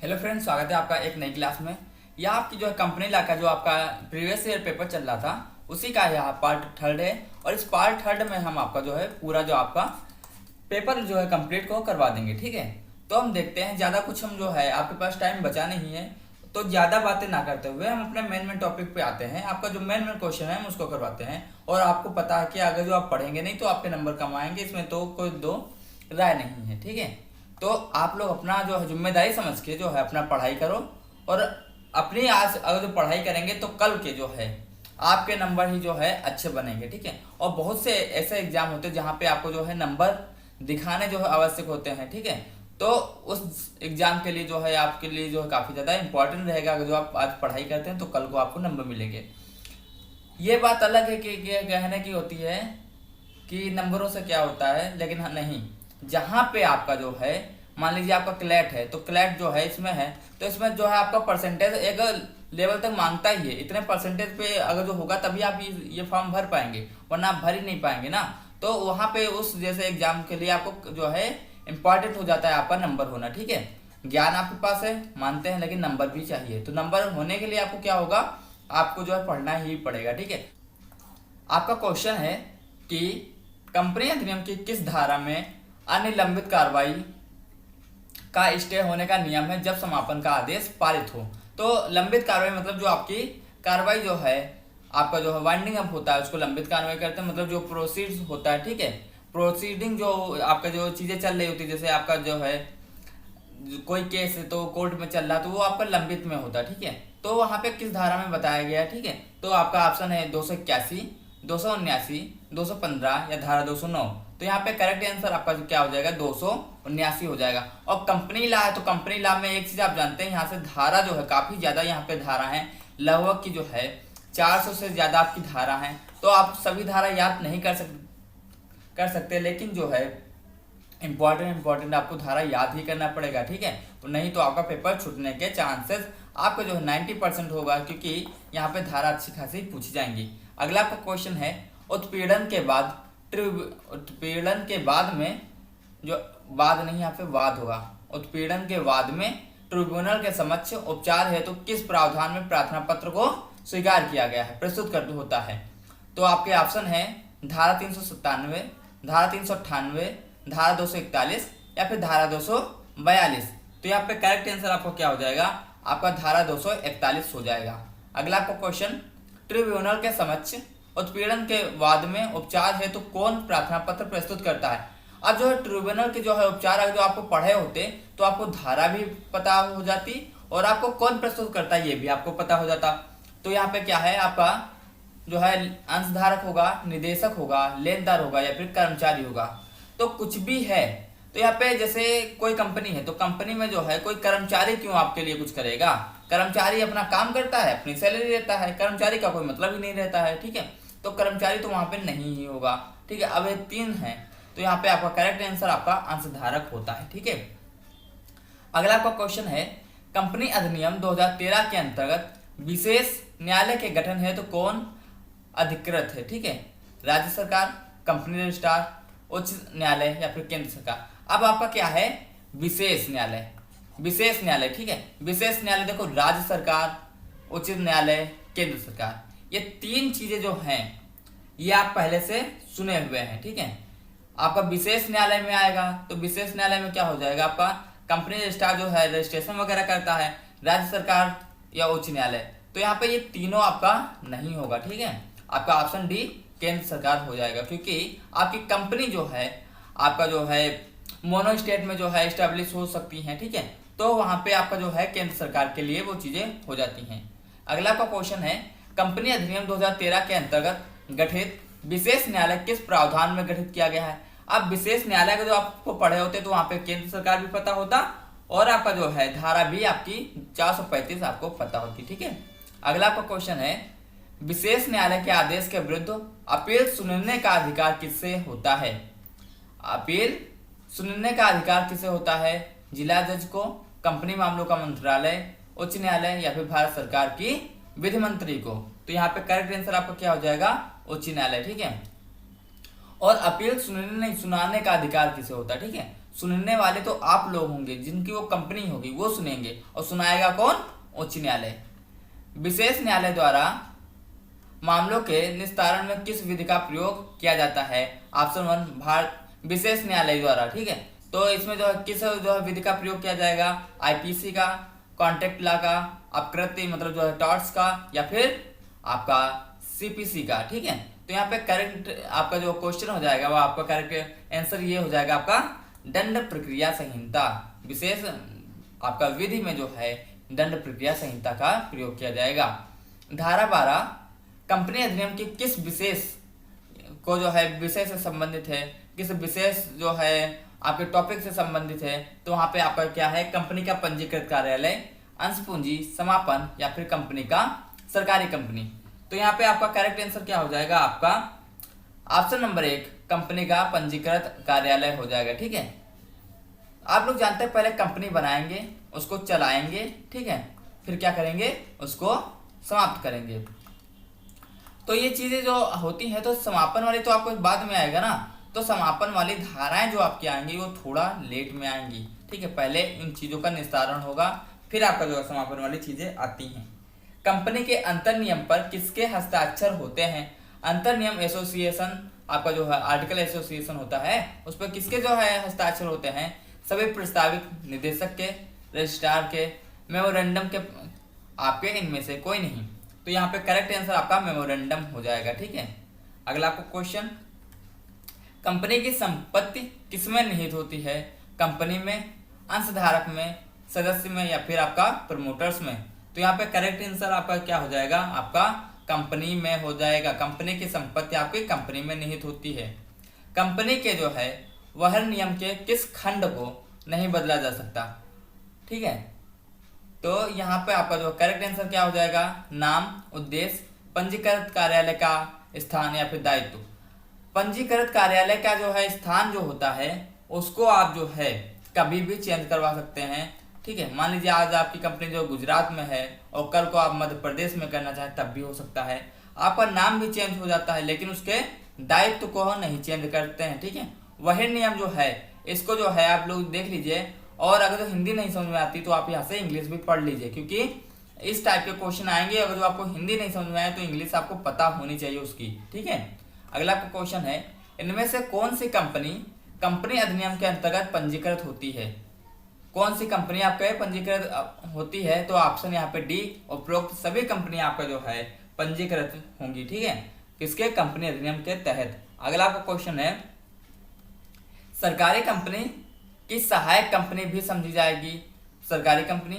Hello friends, स्वागत है आपका एक नई क्लास में। यह आपकी जो है कंपनी ला का जो आपका प्रीवियस ईयर पेपर चल रहा था उसी का यह पार्ट थर्ड है। और इस पार्ट थर्ड में हम आपका जो है पूरा जो आपका पेपर जो है कंप्लीट को करवा देंगे। ठीक है, तो हम देखते हैं, ज़्यादा कुछ हम जो है आपके पास टाइम बचा नहीं है, तो ज़्यादा बातें ना करते हुए हम अपने मेन टॉपिक पे आते हैं। आपका जो मेन क्वेश्चन है हम उसको करवाते हैं। और आपको पता है कि अगर जो आप पढ़ेंगे नहीं तो आपके नंबर कम आएंगे, इसमें तो कोई दो राय नहीं है। ठीक है, तो आप लोग अपना जो है जिम्मेदारी समझ के जो है अपना पढ़ाई करो। और अपनी आज अगर जो पढ़ाई करेंगे तो कल के जो है आपके नंबर ही जो है अच्छे बनेंगे। ठीक है, और बहुत से ऐसे एग्जाम होते हैं जहाँ पे आपको जो है नंबर दिखाने जो है आवश्यक होते हैं। ठीक है, तो उस एग्जाम के लिए जो है आपके लिए जो है काफ़ी ज़्यादा इंपॉर्टेंट रहेगा। अगर जो आप आज पढ़ाई करते हैं तो कल को आपको नंबर मिलेंगे। ये बात अलग है कि कहने की होती है कि नंबरों से क्या होता है, लेकिन नहीं, जहाँ पे आपका जो है मान लीजिए आपका क्लैट है तो क्लैट जो है इसमें है तो इसमें जो है आपका परसेंटेज एक लेवल तक मांगता ही है। इतने परसेंटेज पे अगर जो होगा तभी आप ये फॉर्म भर पाएंगे, वरना आप भर ही नहीं पाएंगे ना। तो वहाँ पे उस जैसे एग्जाम के लिए आपको जो है इम्पॉर्टेंट हो जाता है आपका नंबर होना। ठीक है, ज्ञान आपके पास है मानते हैं, लेकिन नंबर भी चाहिए। तो नंबर होने के लिए आपको क्या होगा, आपको जो है पढ़ना ही पड़ेगा। ठीक है, आपका क्वेश्चन है कि कंपनी अधिनियम की किस धारा में अनिलंबित कार्रवाई का स्टे होने का नियम है जब समापन का आदेश पारित हो। तो लंबित कार्रवाई मतलब जो आपकी कार्रवाई जो है आपका जो है वाइंडिंग अप होता है उसको लंबित कार्रवाई करते हैं। मतलब जो प्रोसीड होता है, ठीक है, प्रोसीडिंग जो आपका जो चीजें चल रही होती है, जैसे आपका जो है कोई केस है तो कोर्ट में चल रहा तो वो आपका लंबित में होता है। ठीक है, तो वहां पे किस धारा में बताया गया है। ठीक है, तो आपका ऑप्शन है 281, 279, 215 या धारा 209। तो यहाँ पे करेक्ट आंसर आपका क्या हो जाएगा, 279 हो जाएगा। और कंपनी लॉ है तो कंपनी लॉ में एक चीज आप जानते हैं, यहाँ से धारा जो है काफी ज्यादा यहाँ पे धारा है, लगभग की जो है 400 से ज्यादा आपकी धारा है। तो आप सभी धारा याद नहीं कर सकते, लेकिन जो है इंपॉर्टेंट आपको धारा याद ही करना पड़ेगा। ठीक है, तो नहीं तो आपका पेपर छूटने के चांसेस आपका जो है 90% होगा, क्योंकि यहाँ पे धारा अच्छी खासी पूछी जाएंगी। अगला आपका क्वेश्चन है, उत्पीड़न के बाद में जो बाद नहीं यहाँ पे वाद होगा, उत्पीड़न के बाद में ट्रिब्यूनल के समक्ष उपचार है तो किस प्रावधान में प्रार्थना पत्र को स्वीकार किया गया है, प्रस्तुत कर होता है। तो आपके ऑप्शन है धारा 397, धारा 398, धारा 241 या फिर धारा 242। तो यहाँ पे करेक्ट आंसर आपको क्या हो जाएगा, आपका धारा 241 हो जाएगा। अगला आपका क्वेश्चन, ट्रिब्यूनल के समक्ष उत्पीड़न के वाद में उपचार है तो कौन प्रार्थना पत्र प्रस्तुत करता है। अब जो है ट्रिब्यूनल के जो है उपचार अगर जो आपको पढ़े होते तो आपको धारा भी पता हो जाती और आपको कौन प्रस्तुत करता है ये भी आपको पता हो जाता। तो यहाँ पे क्या है, आपका जो है अंशधारक होगा, निदेशक होगा, लेनदार होगा या फिर कर्मचारी होगा। तो कुछ भी है, तो यहाँ पे जैसे कोई कंपनी है तो कंपनी में जो है कोई कर्मचारी क्यों आपके लिए कुछ करेगा, कर्मचारी अपना काम करता है, अपनी सैलरी लेता है, कर्मचारी का कोई मतलब ही नहीं रहता है। ठीक है, तो कर्मचारी तो वहां पे नहीं ही होगा। ठीक है, अब ये 3 है तो यहाँ पे आपका करेक्ट आंसर आपका अंशधारक होता है। ठीक है, अगला आपका क्वेश्चन है, कंपनी अधिनियम 2013 के अंतर्गत विशेष न्यायालय के गठन है तो कौन अधिकृत है। ठीक है, राज्य सरकार, कंपनी रजिस्ट्रार, उच्च न्यायालय या फिर केंद्र सरकार। अब आपका क्या है, विशेष न्यायालय, विशेष न्यायालय। ठीक है, विशेष न्यायालय देखो राज्य सरकार, उच्च न्यायालय, केंद्र सरकार, ये 3 चीजें जो हैं ये आप पहले से सुने हुए हैं। ठीक है, आपका विशेष न्यायालय में आएगा तो विशेष न्यायालय में क्या हो जाएगा, आपका कंपनी रजिस्ट्रार जो है रजिस्ट्रेशन वगैरह करता है, राज्य सरकार या उच्च न्यायालय। तो यहाँ पे ये तीनों आपका नहीं होगा। ठीक है, आपका ऑप्शन डी केंद्र सरकार हो जाएगा, क्योंकि आपकी कंपनी जो है आपका जो है मोनो स्टेट में जो है स्टैब्लिश हो सकती हैं। ठीक है, तो वहां पे आपका जो है केंद्र सरकार के लिए वो चीजें हो जाती हैं। अगला आपका क्वेश्चन है, कंपनी अधिनियम 2013 के अंतर्गत गठित विशेष न्यायालय किस प्रावधान में गठित किया गया है। अब विशेष न्यायालय का जो आपको पढ़े होते तो वहां पे केंद्र सरकार भी पता होता और आपका जो है धारा भी आपकी 435 आपको पता होती। ठीक है, अगला आपका क्वेश्चन है, विशेष न्यायालय के आदेश के विरुद्ध अपील सुनने का अधिकार किससे होता है। अपील सुनने का अधिकार किसे होता है, जिला जज को, कंपनी मामलों का मंत्रालय, उच्च न्यायालय या फिर भारत सरकार की विधि मंत्री को। तो यहाँ पे करेक्ट आंसर आपका क्या हो जाएगा, उच्च न्यायालय। ठीक है, और अपील सुनाने का अधिकार किसे होता है। ठीक है, सुनने वाले तो आप लोग होंगे, जिनकी वो कंपनी होगी वो सुनेंगे, और सुनाएगा कौन? उच्च न्यायालय। विशेष न्यायालय द्वारा मामलों के निस्तारण में किस विधि का प्रयोग किया जाता है? ऑप्शन 1 भारत विशेष न्यायालय द्वारा। ठीक है, तो इसमें जो है किस जो है विधि का प्रयोग किया जाएगा? आईपीसी का, कॉन्ट्रैक्ट लॉ का, अपकृत्य मतलब जो है टॉर्ट्स का, या फिर आपका सीपीसी का। ठीक है, तो यहाँ पे करेक्ट आपका जो क्वेश्चन हो जाएगा वो आपका करेक्ट आंसर ये हो जाएगा आपका दंड प्रक्रिया संहिता। विशेष आपका विधि में जो है दंड प्रक्रिया संहिता का प्रयोग किया जाएगा। धारा 12 कंपनी अधिनियम के किस विशेष को जो है विषय से संबंधित है, किस विशेष जो है आपके टॉपिक से संबंधित है? तो वहां पे आपका क्या है? कंपनी का पंजीकृत कार्यालय, अंश पूंजी, समापन, या फिर कंपनी का सरकारी कंपनी। तो यहाँ पे आपका करेक्ट आंसर क्या हो जाएगा? आपका ऑप्शन नंबर 1 कंपनी का पंजीकृत कार्यालय हो जाएगा। ठीक है, आप लोग जानते हैं पहले कंपनी बनाएंगे, उसको चलाएंगे, ठीक है, फिर क्या करेंगे? उसको समाप्त करेंगे। तो ये चीजें जो होती हैं, तो समापन वाली तो आपको बाद में आएगा ना, तो समापन वाली धाराएं जो आपकी आएंगी वो थोड़ा लेट में आएंगी। ठीक है, पहले इन चीजों का निस्तारण होगा, फिर आपका जो समापन वाली चीजें आती हैं। कंपनी के अंतर नियम पर किसके हस्ताक्षर होते हैं? अंतर नियम एसोसिएशन आपका जो है आर्टिकल एसोसिएशन होता है, उस पर किसके जो है हस्ताक्षर होते हैं? सभी प्रस्तावित निदेशक के, रजिस्ट्रार के, मेमोरेंडम के, आपके इनमें से कोई नहीं। तो यहाँ पे करेक्ट आंसर आपका मेमोरेंडम हो जाएगा। ठीक है, अगला आपको क्वेश्चन, कंपनी की संपत्ति किसमें निहित होती है? कंपनी में, अंशधारक में, सदस्य में, या फिर आपका प्रमोटर्स में? तो यहाँ पे करेक्ट आंसर आपका क्या हो जाएगा? आपका कंपनी में हो जाएगा। कंपनी की संपत्ति आपकी कंपनी में निहित होती है। कंपनी के जो है वह नियम के किस खंड को नहीं बदला जा सकता? ठीक है, तो यहाँ पे आपका जो करेक्ट आंसर क्या हो जाएगा? नाम, उद्देश्य, पंजीकृत कार्यालय का स्थान, या फिर दायित्व। पंजीकृत कार्यालय का जो है स्थान जो होता है उसको आप जो है कभी भी चेंज करवा सकते हैं। ठीक है, मान लीजिए आज आपकी कंपनी जो गुजरात में है और कल को आप मध्य प्रदेश में करना चाहें तब भी हो सकता है। आपका नाम भी चेंज हो जाता है, लेकिन उसके दायित्व को नहीं चेंज करते हैं। ठीक है, वही नियम जो है इसको जो है आप लोग देख लीजिए, और अगर जो हिंदी नहीं समझ में आती तो आप यहाँ से इंग्लिश भी पढ़ लीजिए, क्योंकि इस टाइप के क्वेश्चन आएंगे। अगर जो आपको हिंदी नहीं समझ में आए तो इंग्लिश आपको पता होनी चाहिए उसकी। ठीक है, अगला क्वेश्चन है, इनमें से कौन सी कंपनी कंपनी अधिनियम के अंतर्गत पंजीकृत होती है? कौन सी कंपनी आपका पंजीकृत होती है? तो ऑप्शन यहाँ पे डी, उपरोक्त सभी कंपनी आपका जो है पंजीकृत होंगी। ठीक है, किसके? कंपनी अधिनियम के तहत। अगला आपका क्वेश्चन है, सरकारी कंपनी की सहायक कंपनी भी समझी जाएगी? सरकारी company,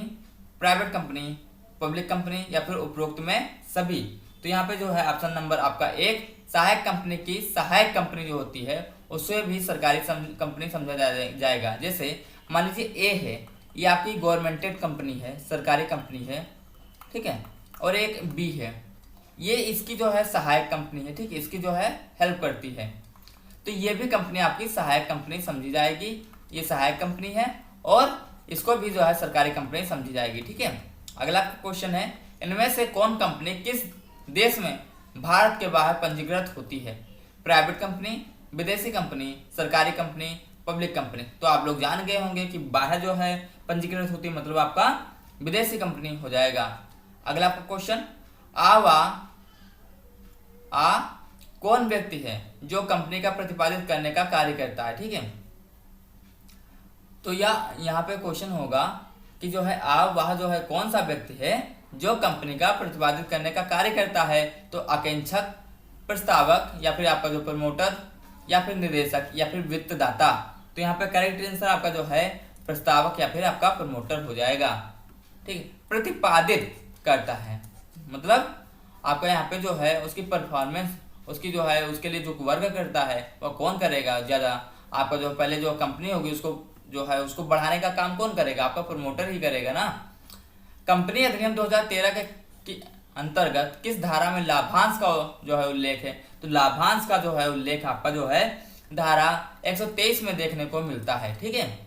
private company, public company, या फिर उपरोक्त में सभी? तो यहाँ पे जो है ऑप्शन नंबर आपका 1 सहायक कंपनी की सहायक कंपनी जो होती है उसे भी सरकारी कंपनी समझा जाएगा। जैसे मान लीजिए ए है, ये आपकी गवर्नमेंटेड कंपनी है, सरकारी कंपनी है। ठीक है, और एक बी है, ये इसकी जो है सहायक कंपनी है। ठीक है, इसकी जो है हेल्प करती है, तो ये भी कंपनी आपकी सहायक कंपनी समझी जाएगी। ये सहायक कंपनी है और इसको भी जो है सरकारी कंपनी समझी जाएगी। ठीक है, अगला क्वेश्चन है, इनमें से कौन कंपनी किस देश में भारत के बाहर पंजीकृत होती है? प्राइवेट कंपनी, विदेशी कंपनी, सरकारी कंपनी, पब्लिक कंपनी? तो आप लोग जान गए होंगे कि बाहर जो है पंजीकृत होती है मतलब आपका विदेशी कंपनी हो जाएगा। अगला क्वेश्चन, कौन व्यक्ति है जो कंपनी का प्रतिपादित करने का कार्य करता है? ठीक है, तो यहाँ पे क्वेश्चन होगा कि जो है वह जो है कौन सा व्यक्ति है जो कंपनी का प्रतिपादित करने का कार्य करता है? तो आकांक्षक, प्रस्तावक, या फिर आपका जो प्रमोटर, या फिर निदेशक, या फिर वित्तदाता? तो यहाँ पे करेक्ट आंसर आपका जो है प्रस्तावक या फिर आपका प्रमोटर हो जाएगा। ठीक है, प्रतिपादित करता है मतलब आपका यहाँ पे जो है उसकी परफॉर्मेंस, उसकी जो है उसके लिए जो वर्क करता है वह कौन करेगा ज्यादा? आपका जो पहले जो कंपनी होगी उसको जो है उसको बढ़ाने का काम कौन करेगा? आपका प्रमोटर ही करेगा ना। कंपनी अधिनियम 2013 के अंतर्गत किस धारा में लाभांश का जो है उल्लेख है? तो लाभांश का जो है उल्लेख आपका जो है धारा 123 में देखने को मिलता है। ठीक है,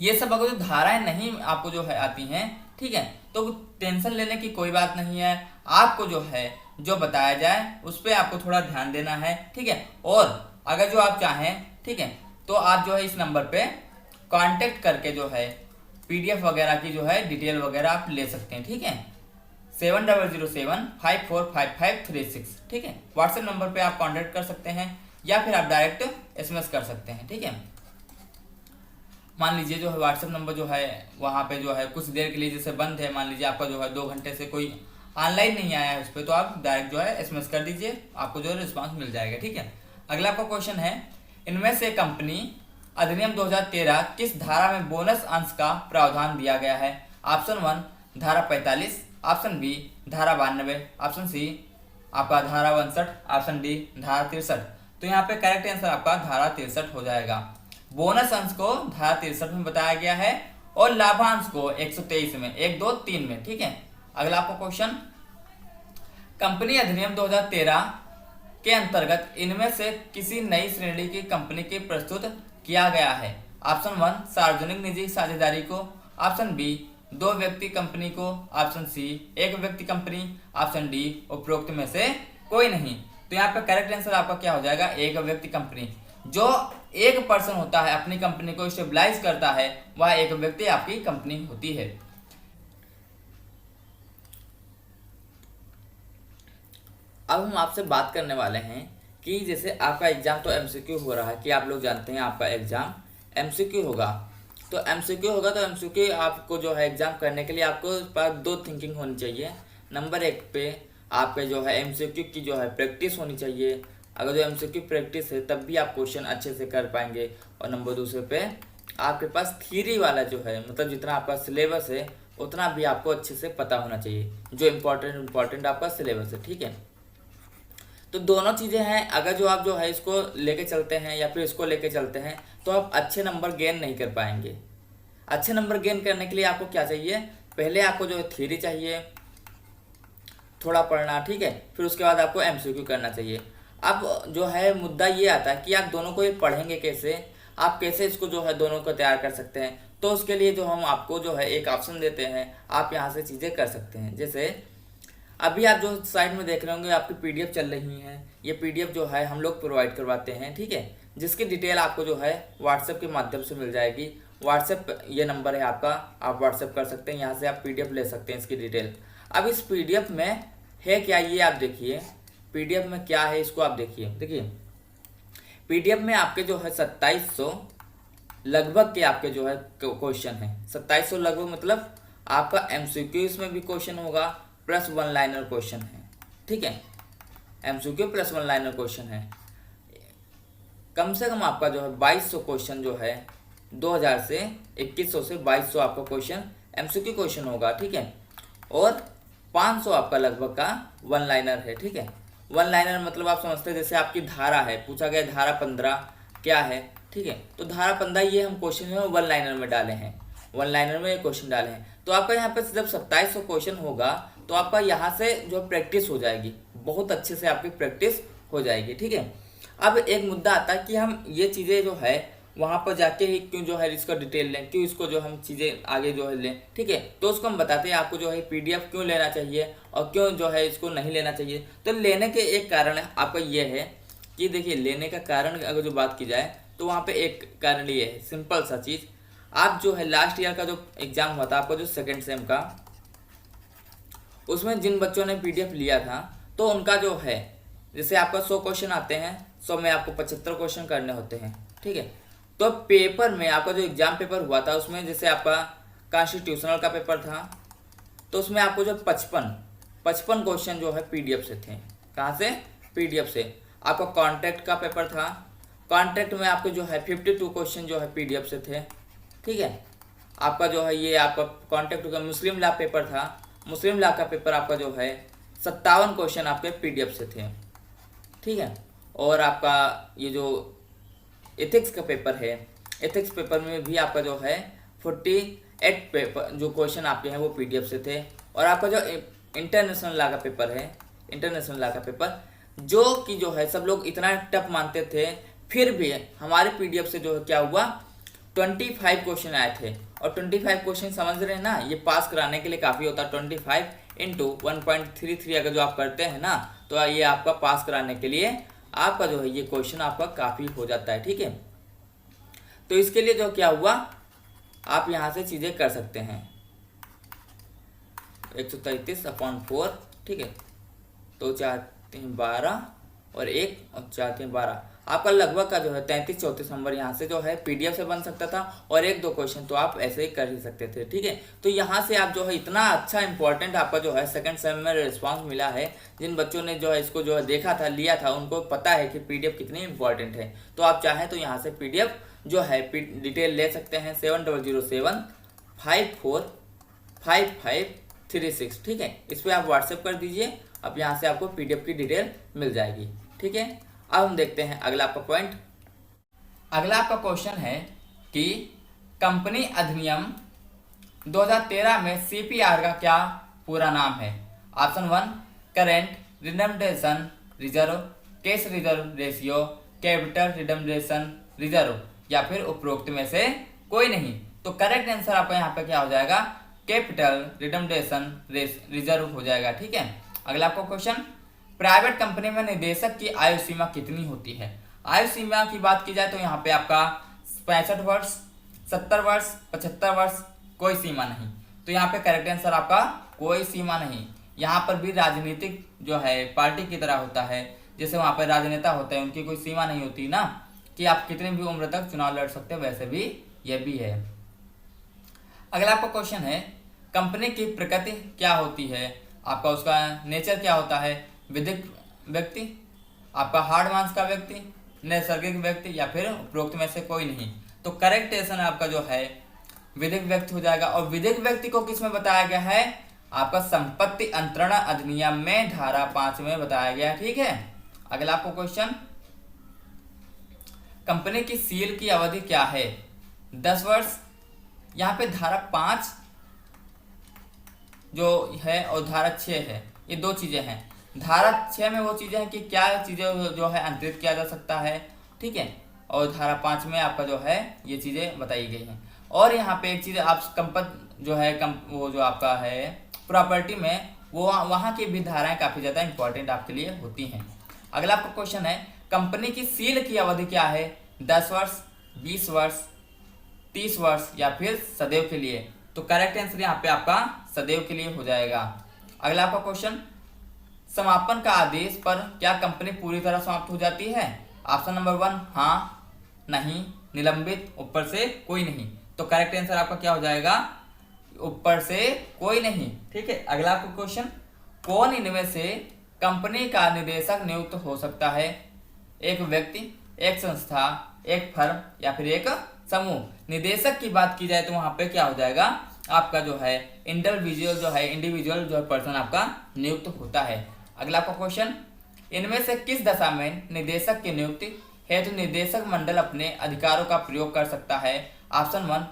ये सब अगर जो धाराएं नहीं आपको जो है आती हैं, ठीक है, तो टेंशन लेने की कोई बात नहीं है। आपको जो है जो बताया जाए उस पर आपको थोड़ा ध्यान देना है। ठीक है, और अगर जो आप चाहें, ठीक है, तो आप जो है इस नंबर पे कांटेक्ट करके जो है पीडीएफ वगैरह की जो है डिटेल वगैरह आप ले सकते हैं। ठीक है, 7007545536। ठीक है, व्हाट्सएप नंबर पे आप कांटेक्ट कर सकते हैं या फिर आप डायरेक्ट एसएमएस कर सकते हैं। ठीक है, मान लीजिए जो है व्हाट्सएप नंबर जो है वहाँ पे जो है कुछ देर के लिए जैसे बंद है, मान लीजिए आपका जो है 2 घंटे से कोई ऑनलाइन नहीं आया है उस पर, तो आप डायरेक्ट जो है एसएमएस कर दीजिए, आपको जो है रिस्पांस मिल जाएगा। ठीक है, अगला आपका क्वेश्चन है, इनमें से कंपनी अधिनियम 2013 किस धारा में बोनस अंश का प्रावधान दिया गया है? ऑप्शन 1 धारा 45, ऑप्शन बी धारा 92, ऑप्शन सी आपका धारा 62, ऑप्शन डी धारा 63। तो यहाँ पे करेक्ट आंसर आपका धारा 63 हो जाएगा। बोनस अंश को धारा 63 में बताया गया है और लाभांश को 123 में, 1, 2, 3 में। ठीक है, अगला आपका क्वेश्चन, कंपनी अधिनियम 2013 के अंतर्गत इनमें से किसी नई श्रेणी की कंपनी की प्रस्तुत किया गया है? ऑप्शन 1 सार्वजनिक निजी साझेदारी को, ऑप्शन बी 2 व्यक्ति कंपनी को, ऑप्शन सी 1 व्यक्ति कंपनी, ऑप्शन डी उपरोक्त में से कोई नहीं। तो यहाँ पे करेक्ट आंसर आपका क्या हो जाएगा? 1 व्यक्ति कंपनी। जो एक पर्सन होता है अपनी कंपनी को स्टेबलाइज करता है, वह 1 व्यक्ति आपकी कंपनी होती है। अब हम आपसे बात करने वाले हैं कि जैसे आपका एग्जाम तो एमसीक्यू हो रहा है, कि आप लोग जानते हैं आपका एग्जाम एमसीक्यू होगा। तो एमसीक्यू होगा तो एमसीक्यू आपको जो है एग्जाम करने के लिए आपको पास 2 थिंकिंग होनी चाहिए। नंबर 1 पे आपके जो है एमसीक्यू की जो है प्रैक्टिस होनी चाहिए। अगर जो एमसीक्यू प्रैक्टिस है तब भी आप क्वेश्चन अच्छे से कर पाएंगे। और नंबर 2 पे आपके पास थ्योरी वाला जो है, मतलब जितना आपका सिलेबस है उतना भी आपको अच्छे से पता होना चाहिए, जो इम्पोर्टेंट आपका सिलेबस है। ठीक है, तो दोनों चीज़ें हैं। अगर जो आप जो है इसको लेके चलते हैं या फिर इसको लेके चलते हैं तो आप अच्छे नंबर गेन नहीं कर पाएंगे। अच्छे नंबर गेन करने के लिए आपको क्या चाहिए? पहले आपको जो है थ्योरी चाहिए, थोड़ा पढ़ना। ठीक है, फिर उसके बाद आपको एमसीक्यू करना चाहिए। अब जो है मुद्दा ये आता है कि आप दोनों को ये पढ़ेंगे कैसे, आप कैसे इसको जो है दोनों को तैयार कर सकते हैं। तो उसके लिए जो हम आपको जो है एक ऑप्शन देते हैं, आप यहाँ से चीज़ें कर सकते हैं। जैसे अभी आप जो साइड में देख रहे होंगे आपकी पीडीएफ चल रही है, ये पीडीएफ जो है हम लोग प्रोवाइड करवाते हैं। ठीक है, जिसकी डिटेल आपको जो है व्हाट्सएप के माध्यम से मिल जाएगी। व्हाट्सएप ये नंबर है आपका, आप व्हाट्सएप कर सकते हैं, यहाँ से आप पीडीएफ ले सकते हैं इसकी डिटेल। अब इस पीडीएफ में है क्या, ये आप देखिए पीडीएफ में क्या है, इसको आप देखिए। देखिए पीडीएफ में आपके जो है 2700 लगभग के आपके जो है क्वेश्चन है। 2700 लगभग मतलब आपका एमसीक्यू इसमें भी क्वेश्चन होगा प्लस 1 लाइनर क्वेश्चन है। ठीक है, एमसीक्यू प्लस 1 लाइनर क्वेश्चन है। कम से कम आपका जो है 2200 क्वेश्चन जो है 2000 से 2100 से 2200 आपका क्वेश्चन एमसीक्यू क्वेश्चन होगा। ठीक है, और 500 आपका लगभग का 1 लाइनर है। ठीक है, 1 लाइनर मतलब आप समझते हैं जैसे आपकी धारा है, पूछा गया धारा 15 क्या है। ठीक है, तो धारा 15 ये हम क्वेश्चन में 1 लाइनर में डाले हैं, 1 लाइनर में ये क्वेश्चन डाले हैं। तो आपका यहाँ पे जब 2700 क्वेश्चन होगा तो आपका यहाँ से जो प्रैक्टिस हो जाएगी, बहुत अच्छे से आपकी प्रैक्टिस हो जाएगी। ठीक है, अब एक मुद्दा आता है कि हम ये चीज़ें जो है वहाँ पर जाके ही क्यों जो है इसका डिटेल लें, क्यों इसको जो हम चीज़ें आगे जो है लें। ठीक है, तो उसको हम बताते हैं आपको जो है पीडीएफ क्यों लेना चाहिए और क्यों जो है इसको नहीं लेना चाहिए। तो लेने के एक कारण आपका ये है कि देखिए लेने का कारण अगर जो बात की जाए तो वहाँ पे एक कारण ये है, सिंपल सा चीज़। आप जो है लास्ट ईयर का जो एग्ज़ाम हुआ था आपका जो 2nd सेम का, उसमें जिन बच्चों ने पीडीएफ लिया था तो उनका जो है जैसे आपका 100 क्वेश्चन आते हैं, 100 में आपको 75 क्वेश्चन करने होते हैं। ठीक है, तो पेपर में आपका जो एग्ज़ाम पेपर हुआ था उसमें जैसे आपका कॉन्स्टिट्यूशनल का पेपर था तो उसमें आपको जो 55 क्वेश्चन जो है पीडीएफ से थे। कहाँ से? पीडीएफ से। आपका कॉन्ट्रैक्ट का पेपर था, कॉन्ट्रैक्ट में आपके जो है 52 क्वेश्चन जो है पीडीएफ से थे। ठीक है, आपका जो है ये आपका कॉन्ट्रैक्ट का मुस्लिम लॉ पेपर था, मुस्लिम लॉ का पेपर आपका जो है 57 क्वेश्चन आपके पीडीएफ से थे। ठीक है, और आपका ये जो एथिक्स का पेपर है, एथिक्स पेपर में भी आपका जो है 48 पेपर जो क्वेश्चन आपके हैं वो पीडीएफ से थे। और आपका जो इंटरनेशनल लॉ का पेपर है, इंटरनेशनल लॉ का पेपर जो कि जो है सब लोग इतना टफ मानते थे, फिर भी हमारे पीडीएफ से जो है क्या हुआ 25 क्वेश्चन आए थे। और 25 क्वेश्चन समझ रहे हैं ना, ये पास कराने के लिए काफ़ी होता है। 25 इंटू 1.33 अगर जो आप करते हैं ना तो ये आपका पास कराने के लिए आपका जो है ये क्वेश्चन आपका काफ़ी हो जाता है। ठीक है, तो इसके लिए जो क्या हुआ, आप यहाँ से चीज़ें कर सकते हैं 133/4, ठीक है। तो 4 3 12 और 1 और 4 3 12, आपका लगभग का जो है 33-34 नंबर यहाँ से जो है पीडीएफ से बन सकता था, और 1-2 क्वेश्चन तो आप ऐसे ही कर ही सकते थे, ठीक है। तो यहाँ से आप जो है इतना अच्छा इंपॉर्टेंट आपका जो है सेकंड सेम में रिस्पांस मिला है। जिन बच्चों ने जो है इसको जो है देखा था, लिया था, उनको पता है कि पीडीएफ कितनी इंपॉर्टेंट है। तो आप चाहें तो यहाँ से पीडीएफ जो है डिटेल ले सकते हैं 7007545536, ठीक है। इस पर आप व्हाट्सएप कर दीजिए, अब यहाँ से आपको पीडीएफ की डिटेल मिल जाएगी, ठीक है। अब हम देखते हैं अगला आपका पॉइंट। अगला आपका क्वेश्चन है कि कंपनी अधिनियम 2013 में सीपीआर का क्या पूरा नाम है। Option 1 current redemption reserve, cash reserve ratio, capital redemption reserve, या फिर उपरोक्त में से कोई नहीं। तो करेक्ट आंसर आपका यहाँ पे क्या हो जाएगा, कैपिटल रिडम्डेशन रिजर्व हो जाएगा, ठीक है। अगला आपका क्वेश्चन, प्राइवेट कंपनी में निदेशक की आयु सीमा कितनी होती है। आयु सीमा की बात की जाए तो यहाँ पे आपका 65 वर्ष, 70 वर्ष, 75 वर्ष, कोई सीमा नहीं। तो यहाँ पे करेक्ट आंसर आपका कोई सीमा नहीं। यहाँ पर भी राजनीतिक जो है पार्टी की तरह होता है, जैसे वहाँ पर राजनेता होते हैं, उनकी कोई सीमा नहीं होती ना, कि आप कितनी भी उम्र तक चुनाव लड़ सकते हैं, वैसे भी यह भी है। अगला आपका क्वेश्चन है, कंपनी की प्रकृति क्या होती है, आपका उसका नेचर क्या होता है। विधिक व्यक्ति, आपका हार्ड मांस का व्यक्ति, नैसर्गिक व्यक्ति, या फिर उपरोक्त में से कोई नहीं। तो करेक्ट आंसर आपका जो है विधिक व्यक्ति हो जाएगा। और विधिक व्यक्ति को किस में बताया गया है, आपका संपत्ति अंतरण अधिनियम में धारा 5 में बताया गया है, ठीक है। अगला आपको क्वेश्चन, कंपनी की सील की अवधि क्या है, 10 वर्ष। यहाँ पे धारा 5 जो है और धारा 6 है, ये दो चीजें हैं। धारा 6 में वो चीजें हैं कि क्या चीजें जो है अंतरित किया जा सकता है, ठीक है। और धारा 5 में आपका जो है ये चीजें बताई गई हैं। और यहाँ पे एक चीज, आप संपत्ति जो है वो जो आपका है प्रॉपर्टी में, वो वहाँ की भी धाराएं काफी ज्यादा इंपॉर्टेंट आपके लिए होती हैं। अगला आपका क्वेश्चन है, कंपनी की सील की अवधि क्या है, 10 वर्ष, 20 वर्ष, 30 वर्ष, या फिर सदैव के लिए। तो करेक्ट आंसर यहाँ पे आपका सदैव के लिए हो जाएगा। अगला आपका क्वेश्चन, समापन का आदेश पर क्या कंपनी पूरी तरह समाप्त हो जाती है। ऑप्शन नंबर 1 हाँ, नहीं, निलंबित, ऊपर से कोई नहीं। तो करेक्ट आंसर आपका क्या हो जाएगा, ऊपर से कोई नहीं, ठीक है। अगला आपका क्वेश्चन, कौन इनमें से कंपनी का निदेशक नियुक्त हो सकता है। एक व्यक्ति, एक संस्था, एक फर्म, या फिर एक समूह। निदेशक की बात की जाए तो वहां पे क्या हो जाएगा, आपका जो है इंडिविजुअल जो है पर्सन आपका नियुक्त होता है। अगला आपका क्वेश्चन, इनमें से किस दशा में निदेशक की नियुक्ति हेतु निदेशक मंडल अपने अधिकारों का प्रयोग कर सकता है। ऑप्शन 1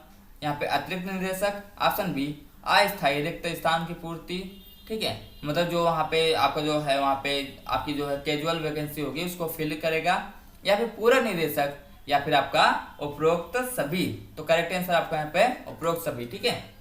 यहाँ पे अतिरिक्त निदेशक, ऑप्शन बी अस्थायी रिक्त स्थान की पूर्ति, ठीक है, मतलब जो वहाँ पे आपका जो है वहाँ पे आपकी जो है कैजुअल वैकेंसी होगी उसको फिल करेगा, या फिर पूरा निदेशक, या फिर आपका उपरोक्त सभी। तो करेक्ट आंसर आपका यहाँ पे उपरोक्त सभी, ठीक है।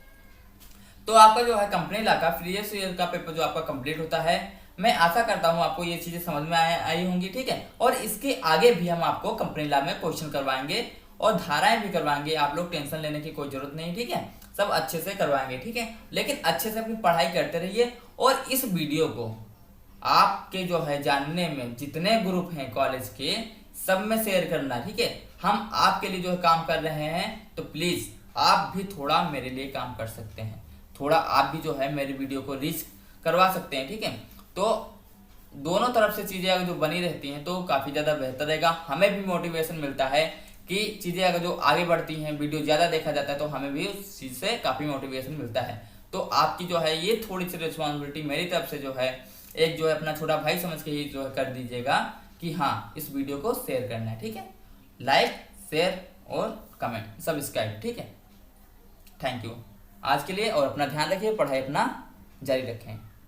तो आपका जो है कंपनी लॉ का प्रीवियस ईयर का पेपर जो आपका कंप्लीट होता है, मैं आशा करता हूँ आपको ये चीजें समझ में आई होंगी, ठीक है। और इसके आगे भी हम आपको कंपनी लॉ में क्वेश्चन करवाएंगे और धाराएं भी करवाएंगे, आप लोग टेंशन लेने की कोई जरूरत नहीं, ठीक है। सब अच्छे से करवाएंगे, ठीक है। लेकिन अच्छे से अपनी पढ़ाई करते रहिए, और इस वीडियो को आपके जो है जानने में जितने ग्रुप हैं कॉलेज के, सब में शेयर करना, ठीक है। हम आपके लिए जो है काम कर रहे हैं, तो प्लीज आप भी थोड़ा मेरे लिए काम कर सकते हैं, थोड़ा आप भी जो है मेरी वीडियो को रीच करवा सकते हैं, ठीक है। तो दोनों तरफ से चीजें अगर जो बनी रहती हैं तो काफी ज्यादा बेहतर रहेगा, हमें भी मोटिवेशन मिलता है कि चीजें अगर जो आगे बढ़ती हैं, वीडियो ज्यादा देखा जाता है, तो हमें भी उस चीज से काफी मोटिवेशन मिलता है। तो आपकी जो है ये थोड़ी सी रिस्पॉन्सिबिलिटी मेरी तरफ से जो है एक जो है अपना छोटा भाई समझ के ही जो है कर दीजिएगा कि हाँ इस वीडियो को शेयर करना है, ठीक है। लाइक, शेयर और कमेंट, सब्सक्राइब, ठीक है। थैंक यू आज के लिए, और अपना ध्यान रखिए, पढ़ाई अपना जारी रखें।